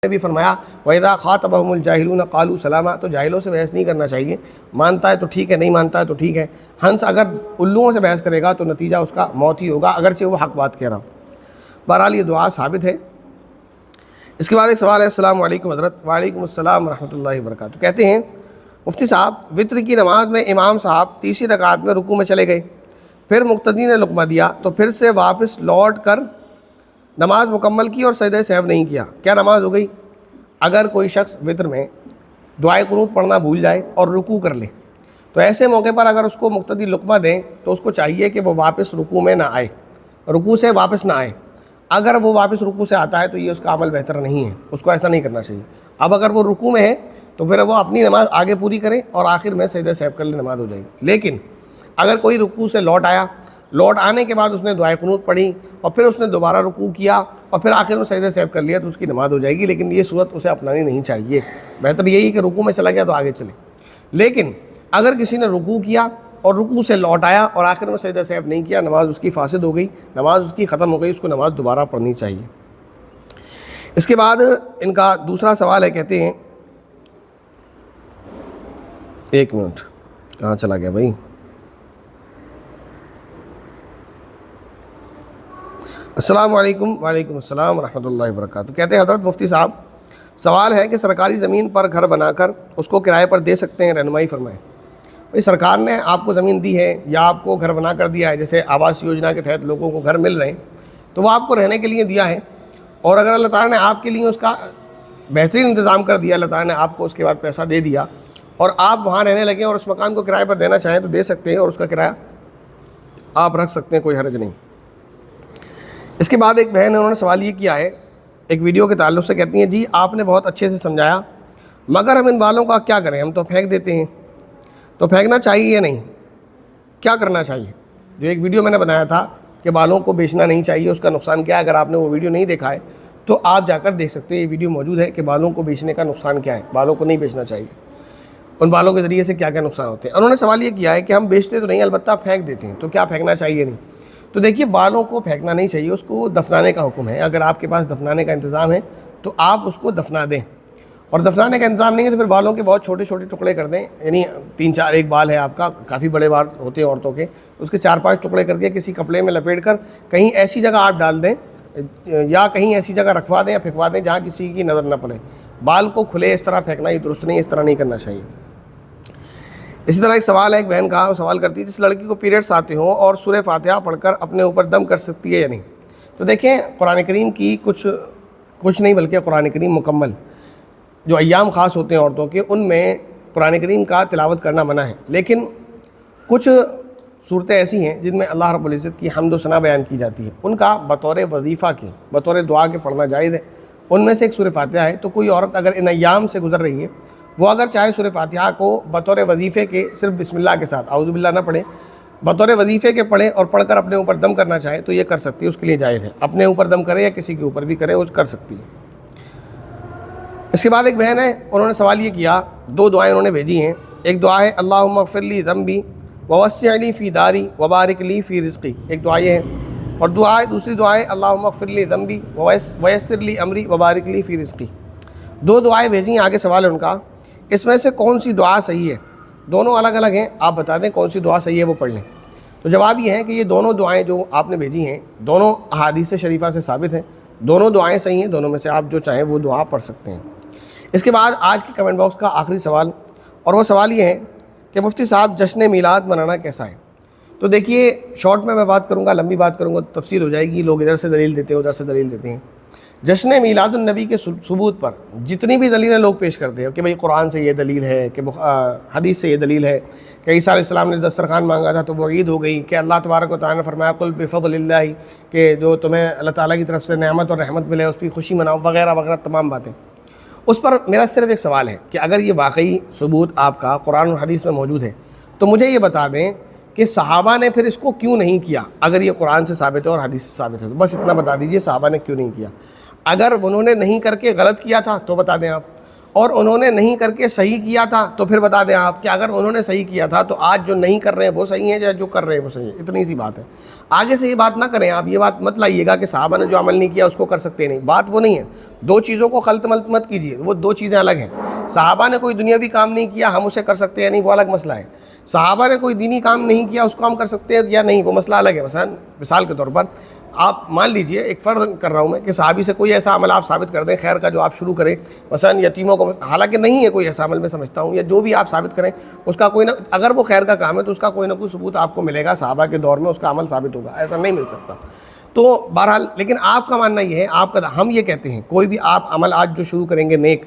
نے بھی فرمایا وَإِذَا خَاطَبَهُمُ الْجَاهِلُونَ قَالُوا سَلَامًا، تو جاہلوں سے بحث نہیں کرنا چاہیے، مانتا ہے تو ٹھیک ہے، نہیں مانتا ہے تو ٹھیک ہے۔ ہنس اگر الوؤں سے بحث کرے گا تو نتیجہ اس کا موت ہی ہوگا، اگرچہ وہ حق بات کہہ رہا ہو۔ بہرحال یہ دعا ثابت ہے۔ اس کے بعد ایک سوال ہے، السلام علیکم حضرت۔ وعلیکم السلام ورحمۃ اللہ وبرکاتہ۔ کہتے ہیں مفتی صاحب، وطر کی نماز میں امام صاحب تیسری رکعت میں رکوع میں چلے گئے، پھر مقتدی نے لقمہ دیا تو پھر سے واپس لوٹ کر نماز مکمل کی اور سجدہ سہو نہیں کیا، کیا نماز ہو گئی؟ اگر کوئی شخص وطر میں دعائے قنوت پڑھنا بھول جائے اور رکوع کر لے تو ایسے موقع پر اگر اس کو مقتدی لقمہ دیں تو اس کو چاہیے کہ وہ واپس رکوع میں نہ آئے، رکوع سے واپس نہ آئے۔ اگر وہ واپس رکوع سے آتا ہے تو یہ اس کا عمل بہتر نہیں ہے، اس کو ایسا نہیں کرنا چاہیے۔ اب اگر وہ رکوع میں ہے تو پھر وہ اپنی نماز آگے پوری کرے اور آخر میں سجدہ سہو کر لے، نماز ہو جائے گی۔ لیکن اگر کوئی رکوع سے لوٹ آیا، لوٹ آنے کے بعد اس نے دعائے قنوت پڑھی اور پھر اس نے دوبارہ رکوع کیا اور پھر آخر میں سجدہ سہو کر لیا تو اس کی نماز ہو جائے گی، لیکن یہ صورت اسے اپنانی نہیں چاہیے۔ بہتر یہی کہ رکوع میں چلا گیا تو آگے چلے۔ لیکن اگر کسی نے رکوع کیا اور رکوع سے لوٹ آیا اور آخر میں سجدہ سہو نہیں کیا، نماز اس کی فاسد ہو گئی، نماز اس کی ختم ہو گئی، اس کو نماز دوبارہ پڑھنی چاہیے۔ اس کے بعد ان کا دوسرا سوال ہے، کہتے ہیں ایک منٹ کہاں چلا گیا بھائی، السلام علیکم۔ وعلیکم السلام ورحمۃ اللہ وبرکاتہ۔ کہتے ہیں حضرت مفتی صاحب، سوال ہے کہ سرکاری زمین پر گھر بنا کر اس کو کرائے پر دے سکتے ہیں؟ رہنمائی فرمائیں۔ بھائی سرکار نے آپ کو زمین دی ہے یا آپ کو گھر بنا کر دیا ہے، جیسے آواس یوجنا کے تحت لوگوں کو گھر مل رہے ہیں تو وہ آپ کو رہنے کے لیے دیا ہے، اور اگر اللہ تعالیٰ نے آپ کے لیے اس کا بہترین انتظام کر دیا، اللہ تعالیٰ نے آپ کو اس کے بعد پیسہ دے دیا اور آپ وہاں رہنے لگے اور اس مکان کو کرائے پر دینا چاہیں تو دے سکتے ہیں، اور اس کا کرایہ آپ رکھ سکتے ہیں، کوئی حرج نہیں۔ اس کے بعد ایک بہن ہے، انہوں نے سوال یہ کیا ہے ایک ویڈیو کے تعلق سے، کہتی ہیں جی آپ نے بہت اچھے سے سمجھایا مگر ہم ان بالوں کا کیا کریں، ہم تو پھینک دیتے ہیں، تو پھینکنا چاہیے یا نہیں، کیا کرنا چاہیے؟ جو ایک ویڈیو میں نے بنایا تھا کہ بالوں کو بیچنا نہیں چاہیے، اس کا نقصان کیا ہے، اگر آپ نے وہ ویڈیو نہیں دیکھا ہے تو آپ جا کر دیکھ سکتے ہیں، یہ ویڈیو موجود ہے کہ بالوں کو بیچنے کا نقصان کیا ہے، بالوں کو نہیں بیچنا چاہیے، ان بالوں کے ذریعے سے کیا کیا نقصان ہوتے ہیں۔ انہوں نے سوال یہ کیا ہے کہ ہم بیچتے تو نہیں، البتہ پھینک دیتے ہیں، تو کیا پھینکنا چاہیے نہیں؟ تو دیکھیے بالوں کو پھینکنا نہیں چاہیے، اس کو دفنانے کا حکم ہے۔ اگر آپ کے پاس دفنانے کا انتظام ہے تو آپ اس کو دفنا دیں، اور دفنانے کا انتظام نہیں ہے تو پھر بالوں کے بہت چھوٹے چھوٹے ٹکڑے کر دیں، یعنی 3-4 ایک بال ہے آپ کا، کافی بڑے بال ہوتے ہیں عورتوں کے، اس کے 4-5 ٹکڑے کر کے کسی کپڑے میں لپیٹ کر کہیں ایسی جگہ آپ ڈال دیں یا کہیں ایسی جگہ رکھوا دیں یا پھینکوا دیں جہاں کسی کی نظر نہ پڑے۔ بال کو کھلے اس طرح پھینکنا ہی درست نہیں، اس طرح نہیں کرنا چاہیے۔ اسی طرح ایک سوال ہے، ایک بہن کا سوال کرتی ہے جس لڑکی کو پیریڈس آتے ہوں اور سورہ فاتحہ پڑھ کر اپنے اوپر دم کر سکتی ہے یا نہیں؟ تو دیکھیں قرآن کریم کی کچھ نہیں بلکہ قرآن کریم مکمل جو ایام خاص ہوتے ہیں عورتوں کے، ان میں قرآن کریم کا تلاوت کرنا منع ہے، لیکن کچھ صورتیں ایسی ہیں جن میں اللہ رب العزت کی حمد و ثنا بیان کی جاتی ہے، ان کا بطور وظیفہ کے، بطور دعا کے پڑھنا جائز ہے۔ ان میں سے ایک سورہ فاتحہ ہے، تو کوئی عورت اگر ان ایام سے گزر رہی ہے، وہ اگر چاہے سورہ فاتحہ کو بطور وظیفے کے صرف بسم اللہ کے ساتھ اعوذ باللہ نہ پڑھے، بطور وظیفے کے پڑھے اور پڑھ کر اپنے اوپر دم کرنا چاہے تو یہ کر سکتی ہے، اس کے لیے جائز ہے، اپنے اوپر دم کرے یا کسی کے اوپر بھی کرے، وہ کر سکتی ہے۔ اس کے بعد ایک بہن ہے، انہوں نے سوال یہ کیا، 2 دعائیں انہوں نے بھیجی ہیں۔ ایک دعا ہے اللہم اغفر لی ذنبی ووسع لی فی داری وبارک لی فی رزقی، ایک دعا یہ ہے، اور دوسری دعا ہے اللہم اغفر لی ذنبی ویسر لی امری وبارک لی فی رزقی۔ 2 دعائیں بھیجی ہیں، آگے سوال ہے ان کا، اس میں سے کون سی دعا صحیح ہے؟ دونوں الگ الگ ہیں، آپ بتا دیں کون سی دعا صحیح ہے وہ پڑھ لیں۔ تو جواب یہ ہے کہ یہ دونوں دعائیں جو آپ نے بھیجی ہیں دونوں احادیث شریفہ سے ثابت ہیں، دونوں دعائیں صحیح ہیں، دونوں میں سے آپ جو چاہیں وہ دعا پڑھ سکتے ہیں۔ اس کے بعد آج کے کمنٹ باکس کا آخری سوال، اور وہ سوال یہ ہے کہ مفتی صاحب جشن میلاد منانا کیسا ہے؟ تو دیکھیے شارٹ میں بات کروں گا، لمبی بات کروں گا تو تفصیل ہو جائے گی، لوگ ادھر سے دلیل دیتے ہیں ادھر سے دلیل دیتے ہیں۔ جشن میلاد النبی کے ثبوت پر جتنی بھی دلیلیں لوگ پیش کرتے ہیں کہ بھئی قرآن سے یہ دلیل ہے، کہ حدیث سے یہ دلیل ہے، کہ عیسیٰ علیہ السلام نے دسترخوان مانگا تھا تو وہ عید ہو گئی، کہ اللہ تبارک و تعالیٰ نے فرمایا قل بفضل اللہ، کہ جو تمہیں اللہ تعالیٰ کی طرف سے نعمت اور رحمت ملے اس پہ خوشی مناؤ، وغیرہ وغیرہ تمام باتیں۔ اس پر میرا صرف ایک سوال ہے کہ اگر یہ واقعی ثبوت آپ کا قرآن اور حدیث میں موجود ہے تو مجھے یہ بتا دیں کہ صحابہ نے پھر اس کو کیوں نہیں کیا؟ اگر یہ قرآن سے ثابت ہے اور حدیث سے ثابت ہے تو بس اتنا بتا دیجئے صحابہ نے کیوں نہیں کیا۔ اگر انہوں نے نہیں کر کے غلط کیا تھا تو بتا دیں آپ، اور انہوں نے نہیں کر کے صحیح کیا تھا تو پھر بتا دیں آپ کہ اگر انہوں نے صحیح کیا تھا تو آج جو نہیں کر رہے ہیں وہ صحیح ہے یا جو کر رہے ہیں وہ صحیح ہے، اتنی سی بات ہے۔ آگے سے یہ بات نہ کریں آپ، یہ بات مت لائیے گا کہ صحابہ نے جو عمل نہیں کیا اس کو کر سکتے نہیں، بات وہ نہیں ہے. دو چیزوں کو خلط ملط مت کیجیے، وہ دو چیزیں الگ ہیں. صحابہ نے کوئی دنیاوی کام نہیں کیا، ہم اسے کر سکتے ہیں نہیں، وہ الگ مسئلہ ہے. صحابہ نے کوئی دینی کام نہیں کیا، اس کو ہم کر سکتے ہیں یا نہیں، وہ مسئلہ الگ ہے. مثال کے طور پر آپ مان لیجئے، ایک فرض کر رہا ہوں میں کہ صحابی سے کوئی ایسا عمل آپ ثابت کر دیں خیر کا جو آپ شروع کریں، مثلا یتیموں کو، حالانکہ نہیں ہے کوئی ایسا عمل میں سمجھتا ہوں، یا جو بھی آپ ثابت کریں اس کا کوئی نہ، اگر وہ خیر کا کام ہے تو اس کا کوئی نہ کوئی ثبوت آپ کو ملے گا، صحابہ کے دور میں اس کا عمل ثابت ہوگا، ایسا نہیں مل سکتا. تو بہرحال لیکن آپ کا ماننا یہ ہے، ہم یہ کہتے ہیں کوئی بھی آپ عمل آج جو شروع کریں گے نیک،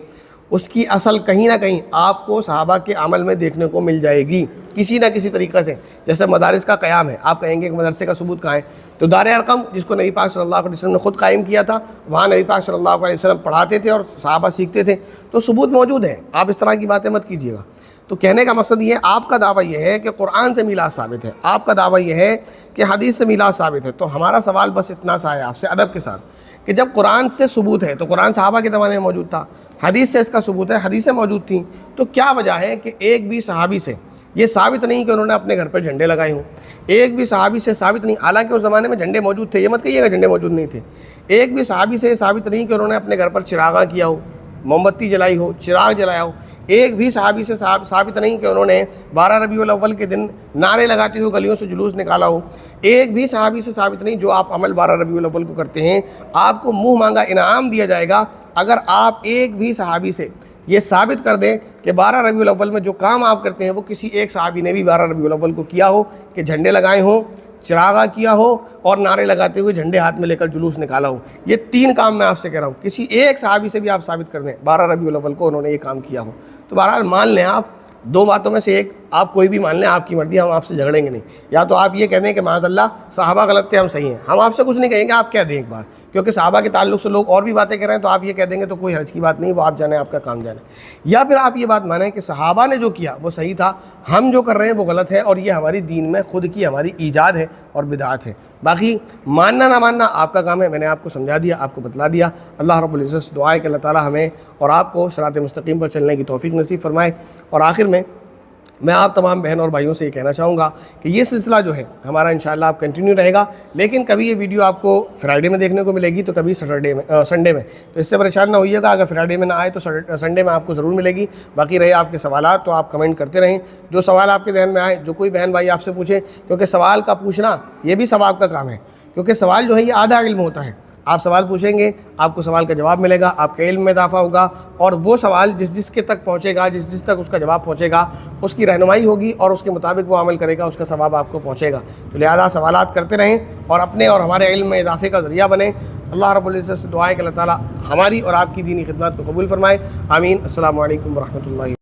اس کی اصل کہیں نہ کہیں آپ کو صحابہ کے عمل میں دیکھنے کو مل جائے گی کسی نہ کسی طریقے سے. جیسے مدارس کا قیام ہے، آپ کہیں گے کہ مدرسے کا ثبوت کہاں ہے؟ تو دار ارقم جس کو نبی پاک صلی اللہ علیہ وسلم نے خود قائم کیا تھا، وہاں نبی پاک صلی اللہ علیہ وسلم پڑھاتے تھے اور صحابہ سیکھتے تھے، تو ثبوت موجود ہے. آپ اس طرح کی باتیں مت کیجیے گا. تو کہنے کا مقصد یہ ہے، آپ کا دعویٰ یہ ہے کہ قرآن سے میلاد ثابت ہے، آپ کا دعویٰ یہ ہے کہ حدیث سے میلاد ثابت ہے. تو ہمارا سوال بس اتنا سا ہے آپ سے ادب کے ساتھ کہ جب قرآن سے ثبوت ہے تو قرآن صحابہ کے زمانے میں موجود تھا، حدیث سے اس کا ثبوت ہے، حدیثیں موجود تھیں، تو کیا وجہ ہے کہ ایک بھی صحابی سے یہ ثابت نہیں کہ انہوں نے اپنے گھر پر جھنڈے لگائے ہوں؟ ایک بھی صحابی سے ثابت نہیں، حالانکہ اس زمانے میں جھنڈے موجود تھے، یہ مت کہیے گا جھنڈے موجود نہیں تھے. ایک بھی صحابی سے یہ ثابت نہیں کہ انہوں نے اپنے گھر پر چراغاں کیا ہو، موم بتی جلائی ہو، چراغ جلایا ہو. ایک بھی صحابی سے ثابت نہیں کہ انہوں نے 12 ربیع الاول کے دن نعرے لگاتے ہوئے گلیوں سے جلوس نکالا ہو. ایک بھی صحابی سے ثابت نہیں. جو آپ عمل 12 ربیع الاول کو کرتے ہیں، آپ کو منہ مانگا انعام دیا جائے گا اگر آپ ایک بھی صحابی سے یہ ثابت کر دیں کہ 12 ربیع الاول میں جو کام آپ کرتے ہیں وہ کسی ایک صحابی نے بھی 12 ربیع الاول کو کیا ہو، کہ جھنڈے لگائے ہوں، چراغاں کیا ہو اور نعرے لگاتے ہوئے جھنڈے ہاتھ میں لے کر جلوس نکالا ہو. یہ 3 کام میں آپ سے کہہ رہا ہوں، کسی ایک صحابی سے بھی آپ ثابت کر دیں 12 ربیع الاول کو انہوں نے یہ کام کیا ہو. تو بہرحال مان لیں آپ، 2 باتوں میں سے ایک آپ کوئی بھی مان لیں، آپ کی مرضی، ہم آپ سے جھگڑیں گے نہیں. یا تو آپ یہ کہہ دیں کہ معاذ اللہ صحابہ غلط تھے، ہم صحیح ہیں، ہم آپ سے کچھ نہیں کہیں گے، آپ کہہ دیں ایک بار، کیونکہ صحابہ کے تعلق سے لوگ اور بھی باتیں کر رہے ہیں تو آپ یہ کہہ دیں گے تو کوئی حرج کی بات نہیں، وہ آپ جانیں، آپ کا کام جانیں. یا پھر آپ یہ بات مانیں کہ صحابہ نے جو کیا وہ صحیح تھا، ہم جو کر رہے ہیں وہ غلط ہے، اور یہ ہماری دین میں خود کی ہماری ایجاد ہے اور بدعت ہے. باقی ماننا نہ ماننا آپ کا کام ہے، میں نے آپ کو سمجھا دیا، آپ کو بتلا دیا. اللہ رب العزت سے دعا ہے کہ اللہ تعالی ہمیں اور آپ کو صراط مستقیم پر چلنے کی توفیق نصیب فرمائے. اور آخر میں آپ تمام بہن اور بھائیوں سے یہ کہنا چاہوں گا کہ یہ سلسلہ جو ہے ہمارا انشاءاللہ آپ کنٹینیو رہے گا، لیکن کبھی یہ ویڈیو آپ کو فرائیڈے میں دیکھنے کو ملے گی تو کبھی سنڈے میں. تو اس سے پریشان نہ ہوئیے گا، اگر فرائیڈے میں نہ آئے تو سنڈے میں آپ کو ضرور ملے گی. باقی رہے آپ کے سوالات تو آپ کمنٹ کرتے رہیں، جو سوال آپ کے ذہن میں آئے، جو کوئی بہن بھائی آپ سے پوچھیں، کیونکہ سوال کا پوچھنا یہ بھی ثواب کا کام ہے، کیونکہ سوال جو ہے یہ آدھا علم ہوتا ہے. آپ سوال پوچھیں گے، آپ کو سوال کا جواب ملے گا، آپ کے علم میں اضافہ ہوگا، اور وہ سوال جس کے تک پہنچے گا، جس تک اس کا جواب پہنچے گا، اس کی رہنمائی ہوگی اور اس کے مطابق وہ عمل کرے گا، اس کا ثواب آپ کو پہنچے گا. تو لہذا سوالات کرتے رہیں اور اپنے اور ہمارے علم میں اضافے کا ذریعہ بنیں. اللہ رب العزت سے دعا ہے کہ اللہ تعالیٰ ہماری اور آپ کی دینی خدمات کو قبول فرمائے. آمین. السلام علیکم ورحمۃ اللہ.